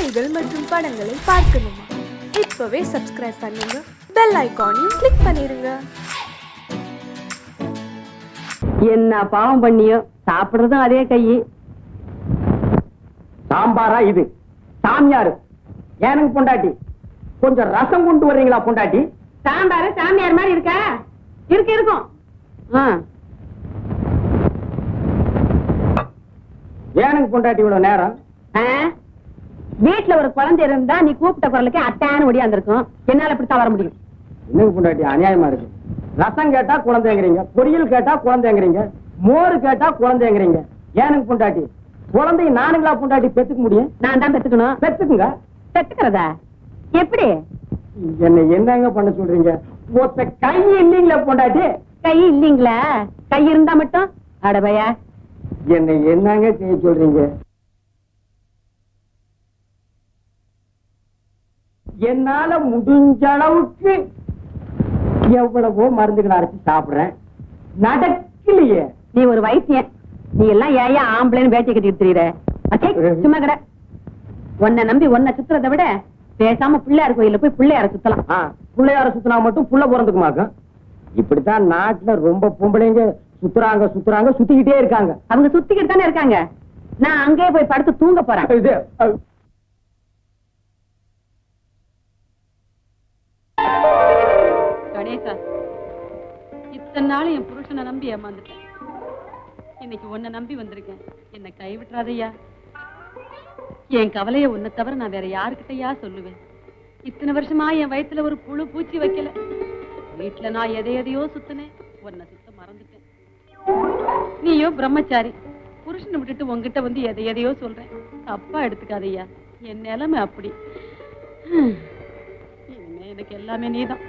செய்திகள் மற்றும் படங்களை பார்க்கணுமா? இப்பவே சப்ஸ்கிரைப் பண்ணுங்க, பெல் ஐகானையும் கிளிக் பண்ணிருங்க. என்ன பாவம் பண்ணியோ, சாப்பிடுறதும் அதே கை. சாம்பாரா இது? சாமியாரு எனக்கு பொண்டாட்டி, கொஞ்சம் ரசம் கொண்டு வர்றீங்களா பொண்டாட்டி? சாம்பார் சாமியார் மாதிரி இருக்கா? இருக்கும். எனக்கு பொண்டாட்டி இவ்வளவு நேரம்? வீட்டுல ஒரு குழந்தை இருந்தா நீ கூப்பிட்ட குரலுக்கு அத்தான ஒடியாந்துருக்கும். என்னால இப்படித்தான் வர முடியும். எனக்கு பொண்டாட்டி அநியாயமா இருக்கு. ரசம் கேட்டா குழந்தைங்கிறீங்க, பொரியல் கேட்டா குழந்தைங்கிறீங்க, மோறு கேட்டா குழந்தைங்கிறீங்க. எனக்கு பொண்டாட்டி குழந்தைய நானுங்களா பொண்டாட்டி பெத்துக்க முடியும்? நான் தான் பெத்துக்கணும். பெத்துக்குங்க. பெத்துக்கிறதா எப்படி? என்ன என்னங்க பண்ண சொல்றீங்க? ஒத்த கை இல்லீங்களா பொண்டாட்டி? கை இல்லீங்களா? கை இருந்தா மட்டும் அடபையா என்ன என்னங்க செய்ய சொல்றீங்க? என்னால முடிஞ்ச அளவுக்கு எவ்வளவோ மருந்துகளை அரைச்சு சாப்பிடுறேன், நடக்கலையே. நீ ஒரு வைத்தியன், நீ எல்லாம் ஏயா ஆம்பளைன்னு வேட்டி கட்டிட்டு தெரியுற? சும்மா கடை. உன்னை நம்பி உன்னை சுத்துறதை விட பேசாம பிள்ளையார் கோயில போய் பிள்ளையார சுத்தலாம். பிள்ளையார சுத்தினா மட்டும் புள்ள பிறந்துக்குமாக்கும். இப்படித்தான் நாட்டுல ரொம்ப பொம்பளைங்க சுத்துறாங்க சுத்துறாங்க, சுத்திக்கிட்டே இருக்காங்க. அவங்க சுத்திக்கிட்டு தானே இருக்காங்க. நான் அங்கேயே போய் படுத்து தூங்க போறேன். கணேசா, இத்தனை நாள் என் புருஷனை நம்பி ஏமாந்துட்டேன். இன்னைக்கு உன்னை நம்பி வந்திருக்கேன். என்னை கைவிட்டுறாதையா. என் கவலைய உன்னை தவிர நான் வேற யாருக்கிட்டயா சொல்லுவேன்? இத்தனை வருஷமா என் வயித்துல ஒரு புழு பூச்சி வைக்கல. வீட்டுல நான் எதையோ சுத்தினேன், உன்னை சுத்த மறந்துட்டேன். நீயோ பிரம்மச்சாரி, புருஷனை விட்டுட்டு உங்ககிட்ட வந்து எதையோ சொல்றேன். தப்பா எடுத்துக்காதையா, என் நிலைமை அப்படி. இனிமே எனக்கு எல்லாமே நீதான்.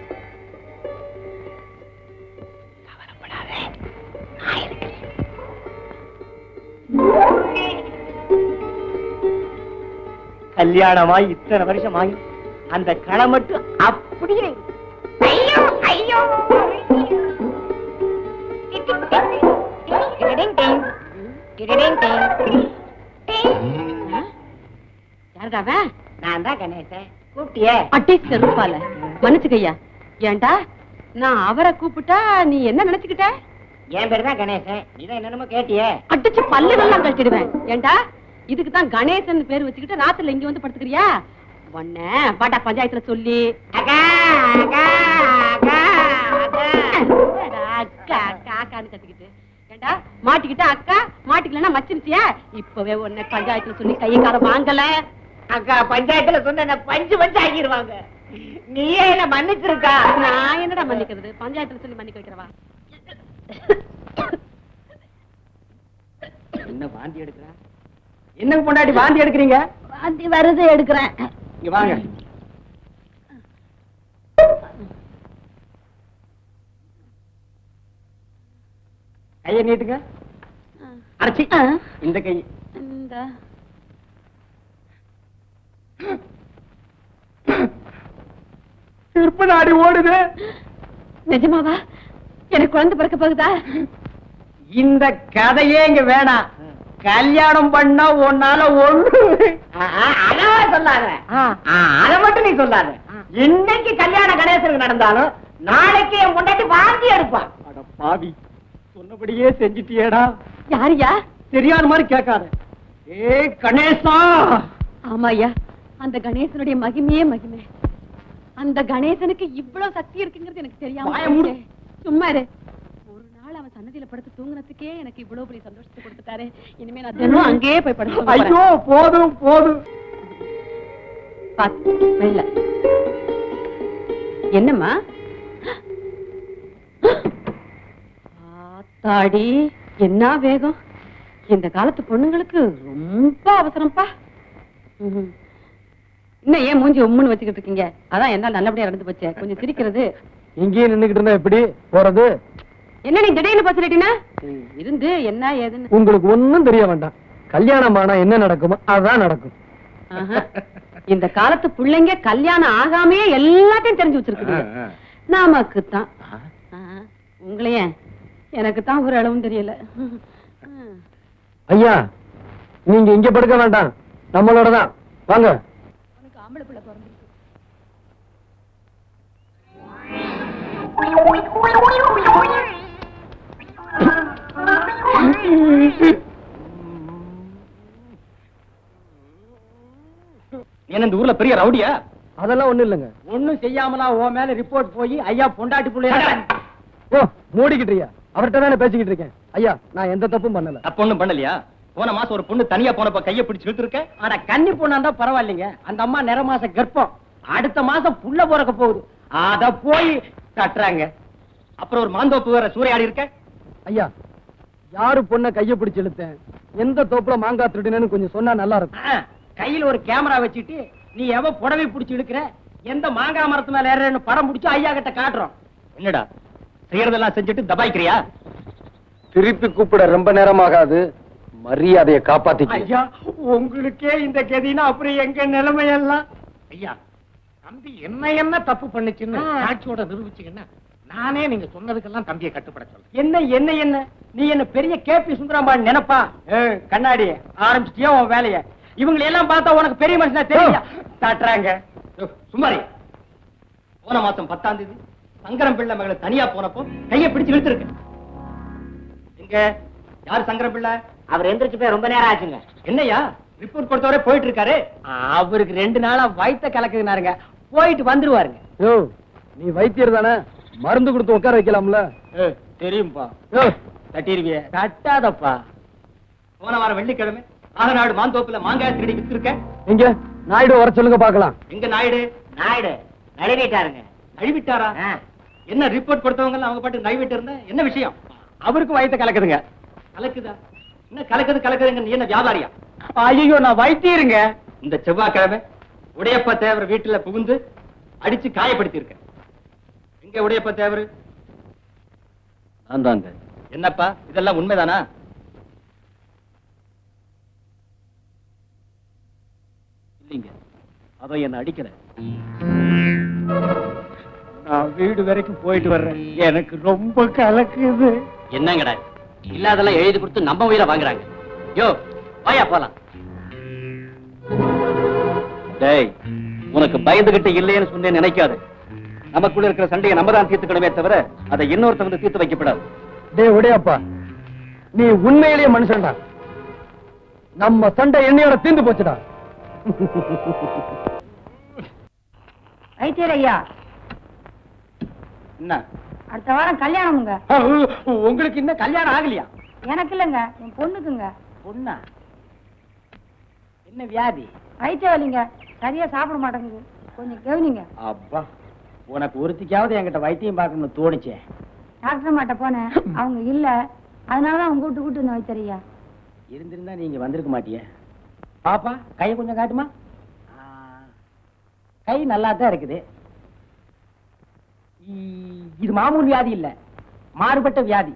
கல்யாணமாய் இத்தனை வருஷமாய் அந்த களை மட்டும் அப்படியே. ஐயோ ஐயோ, யாருக்காவ? நான் தான் கணேசன். கூப்பிட்டியே? அட்டி செருப்பால மன்னிச்சுக்கையா. ஏண்டா நான் அவரை கூப்பிட்டா நீ என்ன நினைச்சுக்கிட்ட? என் பேரு தான் கணேசன். நீதான் என்னென்னமோ கேட்டியே? அடிச்சு பல்லு வெள்ளம் கழிச்சிடுவேன். ஏண்டா இதுக்கு தான் கணேசன் பேர் வச்சுக்கிட்டு ராத்திரில இங்க வந்து படுத்துக்கிறியா? உன்ன பாட்டா பஞ்சாயத்துல சொல்லி அக்கா அக்கா அக்கா அக்கா அக்கா அக்கான்னு கத்திக்கிட்டு ஏண்டா மாட்டிக்கிட்ட அக்கா, மாட்டிக்கலன்னா மச்சிருச்சியா? இப்பவே உன்னை பஞ்சாயத்துல சொல்லி கையை காலம் வாங்கல. அக்கா பஞ்சாயத்துல சொன்ன பஞ்சு பஞ்சு ஆகிடுவாங்க. நீயே என்ன மன்னிச்சிருக்கா? நான் என்னடா மன்னிக்கிறது? பஞ்சாயத்துல சொல்லி மன்னிக்க வைக்கிறவா? என்ன வாந்தி எடுக்கிற? என்ன பொண்டாட்டி வாந்தி எடுக்கிறீங்க? வாந்தி வருது, எடுக்கிறேன். இங்க வாங்க. கையை நீட்டுங்க. அரைச்சி இந்த கை. இந்த திருப்ப நாடி ஓடுது. நிஜமாவா? எனக்கு குழந்தை பிறக்க போகுதா? இந்த கதையே இங்க வேணாம். கல்யாணம் பண்ணா உன்னால ஒண்ணு அதவா சொல்லாத. அத மட்டும் நீ சொல்லாத. இன்னைக்கு கல்யாண கணேசனுக்கு நடந்தாலும் நாளைக்கு என் பொண்டாட்டி வாந்தி எடுப்பா. அட பாவி, சொன்னபடியே செஞ்சிட்டியேடா. யாரியா? தெரியாத மாதிரி கேட்காத. ஏ கணேசா. ஆமாய்யா, அந்த கணேசனுடைய மகிமையே மகிமை. அந்த கணேசனுக்கு இவ்வளவு சக்தி இருக்குங்கிறது எனக்கு தெரியாம. சும்மா இரு. ஒரு நாள் அவன் சன்னதியில படுத்து தூங்குனதுக்கே எனக்கு இவ்வளவு பெரிய சந்தோஷத்தை கொடுத்துட்டாரு. இனிமே நான் தினம் அங்கேயே போய் படுத்து. ஐயோ போதும் போதும். வெள்ள என்னம்மா? தாடி என்ன வேகம்! இந்த காலத்து பொண்ணுங்களுக்கு ரொம்ப அவசரம்ப்பா. இன்னும் ஏன் மூஞ்சி உம்முன்னு வச்சுக்கிட்டு இருக்கீங்க? அதான் என்னால நல்லபடியா நடந்து போச்சு. கொஞ்சம் சிரிக்கிறது. இங்கேயே நின்னுகிட்டு இருந்தா எப்படி போறது? என்ன நீ திடீர்னு பச்சுட்டீங்கன்னா இருந்து என்ன ஏதுன்னு உங்களுக்கு ஒண்ணும் தெரிய வேண்டாம். கல்யாணம் ஆனா என்ன நடக்குமோ அதான் நடக்கும். இந்த காலத்து பிள்ளைங்க கல்யாணம் ஆகாமே எல்லாத்தையும் தெரிஞ்சு வச்சிருக்குது. நமக்குத்தான் உங்களையே எனக்கு தான் ஒரு அளவும் தெரியல. ஐயா, நீங்க இங்க படுக்க வேண்டாம், நம்மளோட தான் வாங்க. ஆம்பளை பிள்ளை பிறந்திருக்கு. என்ன இந்த ஊர்ல பெரிய ரவுடியா? அதெல்லாம் ஒண்ணும் இல்லங்க. ஒண்ணும் செய்யாமலா உன் மேல ரிப்போர்ட் போய் ஐயா பொண்டாட்டி புள்ளைய மூடிக்கிட்டியா? அவர்கிட்ட தானே பேசிக்கிட்டு இருக்கேன். ஐயா நான் எந்த தப்பும் பண்ணல. தப்பு ஒண்ணும் பண்ணலையா? போன மாசம் ஒரு பொண்ணு தனியா போனப்ப கைய பிடிச்சு இழுத்துருக்க. ஆனா கன்னி பொண்ணா இருந்தா பரவாயில்லைங்க. அந்த அம்மா நிற மாச கர்ப்பம், அடுத்த மாசம் புள்ள பிறக்க போகுது. அத போய் கட்டுறாங்க. அப்புறம் ஒரு மாந்தோப்பு வேற சூறையாடி இருக்க. ஐயா யாரு பொண்ண கைய பிடிச்சு இழுத்தேன், எந்த தோப்புல மாங்காய் திருடினு கொஞ்சம் சொன்னா நல்லா இருக்கும். கையில ஒரு கேமரா வச்சுட்டு நீ எவ புடவை பிடிச்சு இழுக்கிற, எந்த மாங்காய் மரத்து மேல ஏறன்னு படம் பிடிச்சு ஐயா கிட்ட காட்டுறோம். என்னடா செய்யறதெல்லாம் செஞ்சுட்டு தபாய்க்கிறியா? திருப்பி கூப்பிட ரொம்ப நேரமாகாது, மரியாதையை காப்பாத்திக்க. ஐயா உங்களுக்கே இந்த கதினா அப்புறம் எங்க நிலைமையெல்லாம். ஐயா தம்பி என்ன தப்பு பண்ணுச்சுன்னு சாட்சியோட நிரூபிச்சீங்கன்னா நானே நீங்க சொன்னதுக்கெல்லாம் தம்பியை கட்டுப்பட சொல்றேன். என்ன என்ன என்ன நீ என்ன பெரிய கேபி சுந்தரம்பான் நினைப்பா? கண்ணாடி ஆரம்பிச்சிட்டியா உன் வேலைய? இவங்களை எல்லாம் பார்த்தா உனக்கு பெரிய மனுஷனா தெரியா தாட்டுறாங்க. சுமாரி போன மாசம் 10ஆம் தேதி சங்கரம் பிள்ளை மகளை தனியா போனப்போ கையை பிடிச்சு இழுத்துருக்கு. எங்க யாரு சங்கரம் பிள்ளை? அவர் எந்திரிச்சு போய் ரொம்ப நேரம் ஆச்சுங்க. என்னையா ரிப்போர்ட் கொடுத்தவரே போயிட்டு இருக்காரு. அவருக்கு 2 நாளா வயித்த கலக்குதுனாருங்க, போயிட்டு வந்துருவாருங்க. யோ நீ வைத்தியர் தானே, மருந்து கொடுத்து உட்கார வைக்கலாம்ல. தெரியும்பா. தட்டிருவிய தட்டாதப்பா. போன வாரம் வெள்ளிக்கிழமை ஆகநாடு மாந்தோப்புல மாங்காய் திருடி வித்துருக்க. எங்க நாயுடு வர சொல்லுங்க பாக்கலாம். எங்க நாயுடு? நாயுடு நழுவிட்டாருங்க. நழுவிட்டாரா? என்ன ரிப்போர்ட் கொடுத்தவங்க அவங்க பாட்டு நழுவிட்டு இருந்த என்ன விஷயம்? அவருக்கு வயித்த கலக்குதுங்க. கலக்குதா? என்ன கலக்குதுங்க? நீ என்ன வியாபாரியா? ஐயோ நான் வைத்தியருங்க. இந்த செவ்வாய்க்கிழமை உடையப்ப தேவர் வீட்டுல புகுந்து அடிச்சு காயப்படுத்தி இருக்க. எங்க உடையப்ப தேவர்? நான் தாங்க. என்னப்பா இதெல்லாம் உண்மைதானா? இல்லைங்க, அவன் என்ன அடிக்கல. நான் வீடு வரைக்கும் போயிட்டு வர்றேன், எனக்கு ரொம்ப கலக்குது. என்னங்கடா இல்லாதெல்லாம் எழுதி கொடுத்து நம்ம உயிரை வாங்குறாங்க. யோ வாயா போலாம். டேய் உனக்கு பயந்துகிட்டு இல்லைன்னு சொன்னேன் நினைக்காது. நமக்குள்ள இருக்கிற சண்டையை நம்ம தான் தீர்த்துக்கணுமே தவிர அதை இன்னொருத்த வந்து தீர்த்து வைக்கப்படாது. டேய் உடையப்பா, நீ உண்மையிலேயே மனுஷன்டா. நம்ம சண்டை என்னையோட தீர்ந்து போச்சுடா. வைத்தியர் ஐயா, என்ன அடுத்த வாரம் கல்யாணமுங்க. உங்களுக்கு இன்னும் கல்யாணம் ஆகலையா? எனக்கு இல்லைங்க, என் பொண்ணுக்குங்க. பொண்ணா? என்ன வியாதி? வயிற்று வலிங்க, சரியா சாப்பிட மாட்டேங்குது, கொஞ்சம் கவனிங்க. அப்பா உனக்கு ஒருத்திக்காவது என்கிட்ட வைத்தியம் பார்க்கணும்னு தோணுச்சே. டாக்டர் மாட்ட போனேன், அவங்க இல்ல, அதனாலதான் அவங்க கூட்டு இந்த வைத்தியர் ஐயா. இருந்திருந்தா நீங்க வந்திருக்க மாட்டிய. பாப்பா கையை கொஞ்சம் காட்டுமா? கை நல்லா தான் இருக்குது. இது மாமூல் வியாதி இல்ல, மாறுபட்ட வியாதி.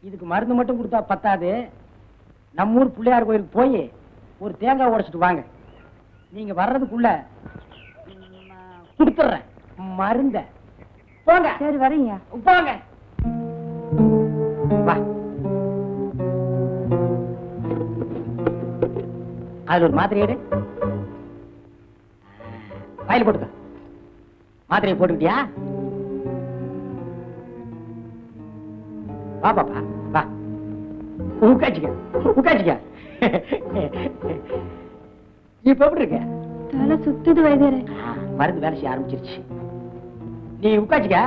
இதுக்கு மருந்து மட்டும் கொடுத்தா பத்தாது. நம்ம ஊர் பிள்ளையார் கோயிலுக்கு போய் ஒரு தேங்காய் உடைச்சிட்டு வாங்க. நீங்க வர்றதுக்குள்ள கொடுத்துறேன் மருந்த. போங்க. சரி வரீங்க. போங்க. வா. அது ஒரு மாத்திரை எடு. வாயில் போட்டுக்க. மாத்திரையை போட்டுக்கிட்டியா? வா பாப்பா வா. உட்காச்சிக்க உட்காச்சிக்க. இப்ப எப்படி இருக்க? தலை சுத்துது வைத்தியரே. மருந்து வேலை செய்ய ஆரம்பிச்சிருச்சு. நீ உட்காச்சிக்க,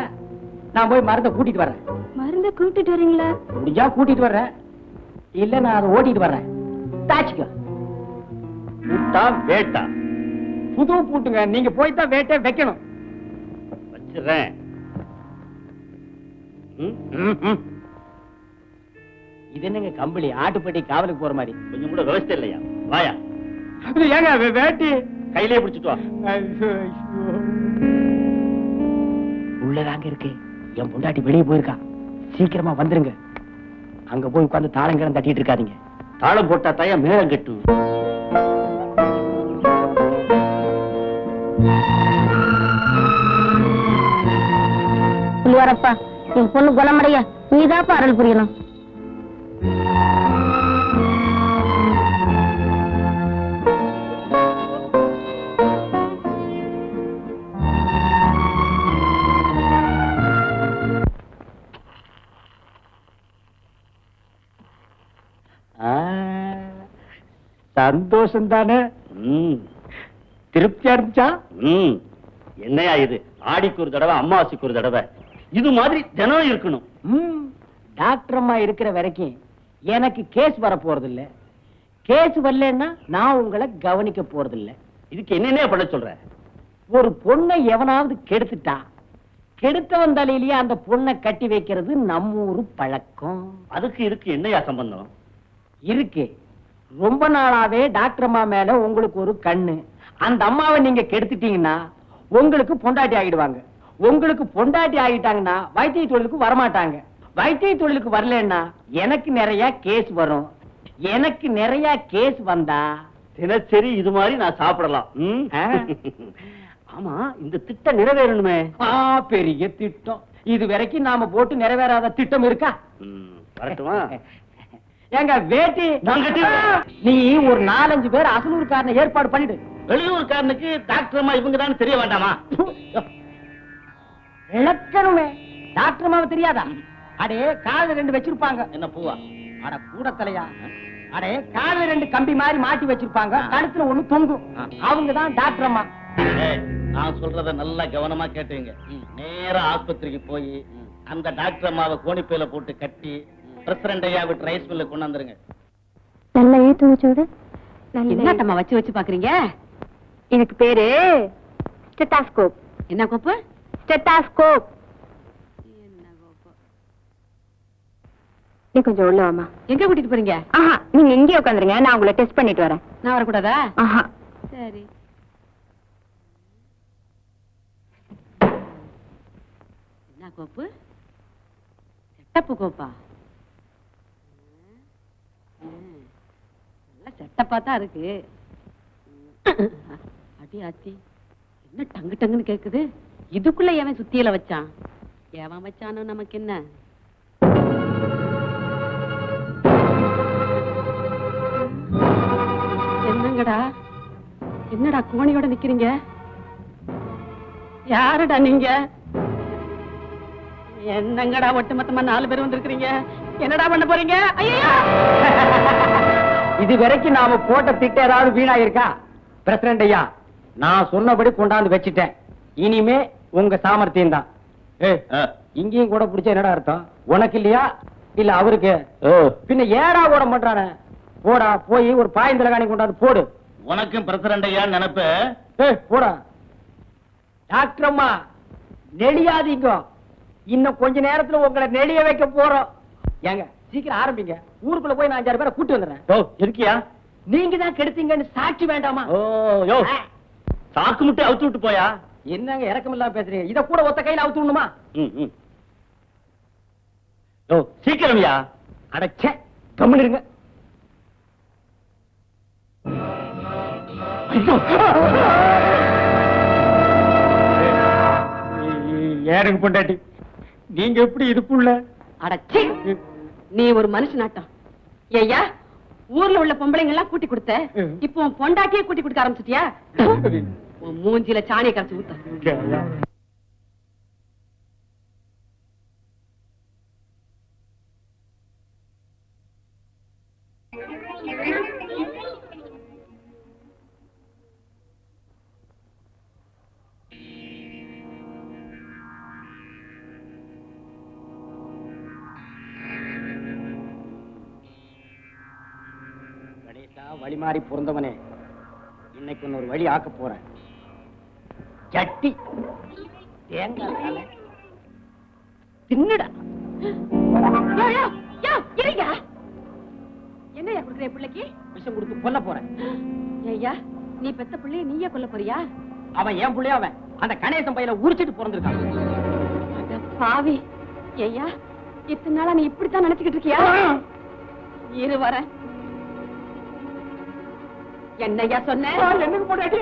நான் போய் மருந்தை கூட்டிட்டு வர்றேன். மருந்த கூட்டிட்டு வரீங்களா? முடிஞ்சா கூட்டிட்டு வர்றேன், இல்ல நான் அதை ஓட்டிட்டு வர்றேன். தாச்சிக்க. பூட்டா வேட்டா? புது பூட்டுங்க, நீங்க போய் தான் வேட்டை வைக்கணும். வச்சிடுறேன். இது என்னங்க கம்பளி, ஆட்டுப்பட்டி காவலுக்கு போற மாதிரி? கொஞ்சம் கூட விவசாயம் இல்லையா? வாயா. ஏங்க வேட்டி கையிலே பிடிச்சிட்டு வா. உள்ளதாங்க இருக்கு. என் பொண்டாட்டி வெளியே போயிருக்கா, சீக்கிரமா வந்துருங்க. அங்க போய் உட்கார்ந்து தாளங்கிழம் தட்டிட்டு இருக்காதீங்க. தாளம் போட்டா தாயா மேளம் கட்டு. வரப்பா, என் பொண்ணு குணமடைய நீதான் அருள் புரியணும். சந்தோஷம் தானே? திருப்தியா இருந்துச்சா? என்னையா இது? ஆடிக்கு ஒரு தடவை, அம்மாவாசைக்கு ஒரு தடவை, இது மாதிரி தினம் இருக்கணும். டாக்டர் அம்மா இருக்கிற வரைக்கும் எனக்கு கேஸ் வர போறது இல்ல. கேஸ் வரலன்னா நான் உங்களை கவனிக்க போறது இல்ல. இதுக்கு என்னென்ன பண்ண சொல்ற? ஒரு பொண்ணை எவனாவது கெடுத்துட்டா, கெடுத்தவன் தலையிலேயே அந்த பொண்ணை கட்டி வைக்கிறது நம்ம ஊரு பழக்கம். அதுக்கு இதுக்கு என்னையா சம்பந்தம்? இருக்கு. ரொம்ப நாளாவே டாக்டர் அம்மா மேல உங்களுக்கு ஒரு கண்ணு. அந்த அம்மாவை நீங்க கெடுத்துட்டீங்கன்னா உங்களுக்கு பொண்டாட்டி ஆகிடுவாங்க. உங்களுக்கு பொண்டாட்டி ஆகிட்டாங்கன்னா வைத்திய தொழிலுக்கு வரமாட்டாங்க. வைத்திய தொழிலுக்கு வரலன்னா எனக்கு நிறைய கேஸ் வரும். எனக்கு நிறைய கேஸ் வந்தா தினசரி இது மாதிரி நான் சாப்பிடலாம். ஆமா, இந்த திட்டம் நிறைவேறணுமே. பெரிய திட்டம். இது வரைக்கும் நாம போட்டு நிறைவேறாத திட்டம் இருக்கா? வரட்டுமா? எங்க வேட்டி நீ ஒரு 4-5 பேர் அசலூர்காரனை ஏற்பாடு பண்ணிடு. வெளியூர்காரனுக்கு டாக்டர் அம்மா இவங்க தான் தெரிய வேண்டாமா? இழக்கணுமே. டாக்டர் அம்மாவை தெரியாதா? அடே கால 2 வச்சிருப்பாங்க. என்ன பூவா? அட கூட தலையா. அடே கால 2 கம்பி மாதிரி மாட்டி வச்சிருப்பாங்க. கழுத்துல ஒண்ணு தொங்கும். அவங்கதான் டாக்டர் அம்மா. நான் சொல்றத நல்லா கவனமா கேட்டுங்க. நேரா ஆஸ்பத்திரிக்கு போய் அந்த டாக்டர் அம்மாவை கோணிப்பையில போட்டு கட்டி பிரசிடண்ட் ஐயா விட்டு ரைஸ் மில்ல கொண்டு வந்துருங்க. நல்ல ஏத்து என்னட்டம்மா வச்சு வச்சு பாக்குறீங்க? எனக்கு பேரு ஸ்டெத்தாஸ்கோப். என்ன கோப்பு? ஸ்டெத்தாஸ்கோப். நீ கொஞ்சம் உள்ள வாமா. எங்க கூட்டிட்டு போறீங்க? ஆஹா, நீங்க இங்கே உட்காந்துருங்க, நான் உங்களை டெஸ்ட் பண்ணிட்டு வரேன். நான் வரக்கூடாதா? ஆஹா. சரி. என்ன கோப்பு? செட்டப்பு கோப்பா? நல்ல செட்டப்பா தான் இருக்கு. அடி ஆத்தி, என்ன டங்கு டங்குன்னு கேக்குது? இதுக்குள்ள எவன் சுத்தியில வச்சான்? எவன் வச்சானோ நமக்கு என்ன? என்னங்கடா, என்னடா கோணியோட நிக்கிறீங்க? யாருடா நீங்க? என்னங்கடா ஒட்டுமொத்தமா 4 பேர் வந்திருக்கீங்க? என்னடா பண்ண போறீங்க? ஐயா, இது வரைக்கும் நாம போட்ட திட்டம் ஏதாவது வீணாயிருக்கா? பிரசிடண்ட் ஐயா, நான் சொன்னபடி கொண்டாந்து வச்சிட்டேன். இனிமே உங்க சாமர்த்தியம் தான். இங்கேயும் கூட பிடிச்ச என்னடா அர்த்தம்? உனக்கு இல்லையா இல்ல அவருக்கு? பின்ன ஏடா கூட பண்றானே. போடா, போய் ஒரு பாயந்தலகாணி கொண்டாந்து போடு. உனக்கும் பிரசிடண்ட் ஐயா நினைப்பு. போடா. டாக்டர் அம்மா நெளியாதீங்க. இன்னும் கொஞ்ச நேரத்துல உங்களை நெளிய வைக்க போறோம். ஏங்க சீக்கிரம் ஆரம்பிங்க. ஊருக்குள்ள போய் நான் 5-6 பேரை கூட்டி வந்துடுறேன். இருக்கியா? நீங்க தான் கெடுத்தீங்கன்னு சாட்சி வேண்டாமா? சாக்கு முட்டை அவுத்து விட்டு போயா? என்னங்க இறக்கம் இல்லாம பேசுறீங்க? இத கூட ஒத்த கையில அவுத்து விடணுமா? சீக்கிரம்யா. அடச்சே, கம்முன்னு இருங்க. ஏனுங்க பொண்டாட்டி, நீங்க எப்படி இதுக்குள்ள? அடச்சி, நீ ஒரு மனுஷனாட்டம். ஐயா, ஊர்ல உள்ள பொம்பளைங்க எல்லாம் கூட்டி கொடுத்த, இப்போ உன் பொண்டாட்டியே கூட்டி கொடுக்க ஆரம்பிச்சிட்டியா? உன் மூஞ்சில சாணியை கரைச்சு ஊத்த. வழி மாறி பொருந்தவனே, இன்னைக்கு ஒரு வழி ஆக்க போறேன். சட்டி தேங்காய் தின்னுடா. என்னையா குடுக்குற பிள்ளைக்கு? விஷம் கொடுத்து கொல்ல போறேன். ஐயா, நீ பெத்த பிள்ளைய நீயே கொல்ல போறியா? அவன் ஏன் பிள்ளைய? அவன் அந்த கணேசன் பையில உரிச்சிட்டு பிறந்திருக்கான். பாவி. ஐயா, இத்தனை நாளா நீ இப்படித்தான் நினைச்சுக்கிட்டு இருக்கியா? இரு வரேன். என்னையா சொன்ன? என்னங்க பொண்டாட்டி?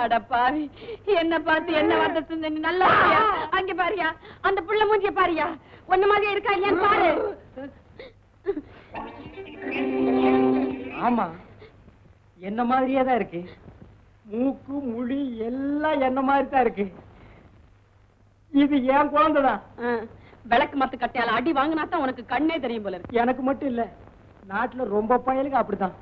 அடப்பாவி, என்ன பார்த்து என்ன வார்த்தை சொன்ன? நீ நல்லா இருக்கியா? அங்க பாரியா, அந்த புள்ள மூஞ்சிய பாரியா, ஒண்ணு மாதிரி இருக்கா இல்லையான்னு பாரு. ஆமா, என்ன மாதிரியே தான் இருக்கு. மூக்கு முழி எல்லாம் என்ன மாதிரி தான் இருக்கு. இது என் குழந்தைதான். விளக்கு மத்து கட்டையால அடி வாங்கினா தான் உனக்கு கண்ணே தெரியும் போல இருக்கு. எனக்கு மட்டும் இல்ல, நாட்டுல ரொம்ப பயலுக்கு அப்படித்தான்.